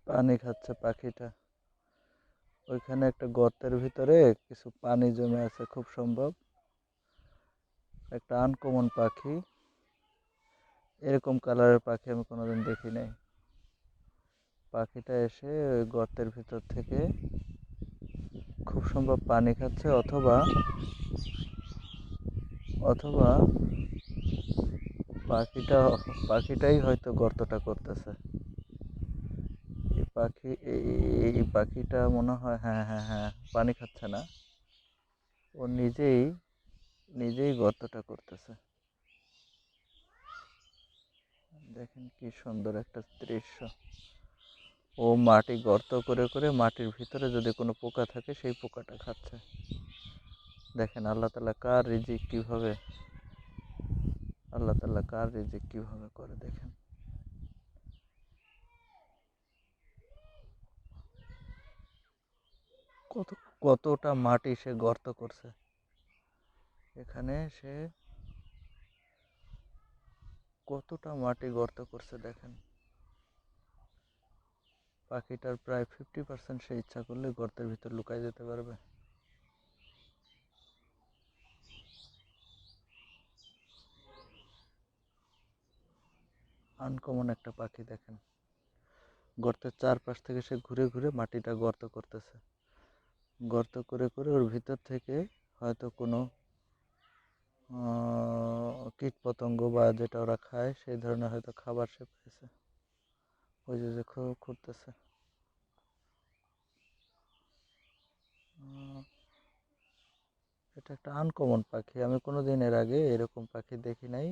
পানি খাচ্ছে পাখিটা। ওইখানে একটা গর্তের ভিতরে কিছু পানি জমে আছে, খুব সম্ভব একটা আনকমন পাখি। এরকম কালারের পাখি আমি কোনোদিন দেখি নাই। পাখিটা এসে ওই গর্তের ভিতর থেকে খুব সম্ভব পানি খাচ্ছে, অথবা অথবা পাখিটা পাখিটাই হয়তো গর্তটা করতেছে। এই পাখিটা মনে হয়, হ্যাঁ হ্যাঁ হ্যাঁ, পানি খাচ্ছে না, ও নিজেই নিজেই গর্তটা করতেছে। দেখেন কি সুন্দর একটা দৃশ্য। ও মাটি গর্ত করে করে মাটির ভিতরে যদি কোনো পোকা থাকে সেই পোকাটা খাচ্ছে। দেখেন আল্লাহ তাআলা কার রিজিক কিভাবে করে দেখেন। কত কতটা মাটি সে গর্ত করছে এখানে, সে কতটা মাটি গর্ত করছে দেখেন। পাখিটার প্রায় 50% সে ইচ্ছা করলে গর্তের ভিতর লুকাই যেতে পারবে। আনকমন একটা পাখি দেখেন। গর্তের চারপাশ থেকে সে ঘুরে ঘুরে মাটিটা গর্ত করতেছে। গর্ত করে করে ওর ভিতর থেকে হয়তো কোনো কীট পতঙ্গ বা যেটা ওরা খায় সেই ধরনের হয়তো খাবার সে পেয়েছে। ওই যে যে খুঁড়তেছে। এটা একটা আনকমন পাখি, আমি কোনোদিন এর আগে এরকম পাখি দেখি নাই।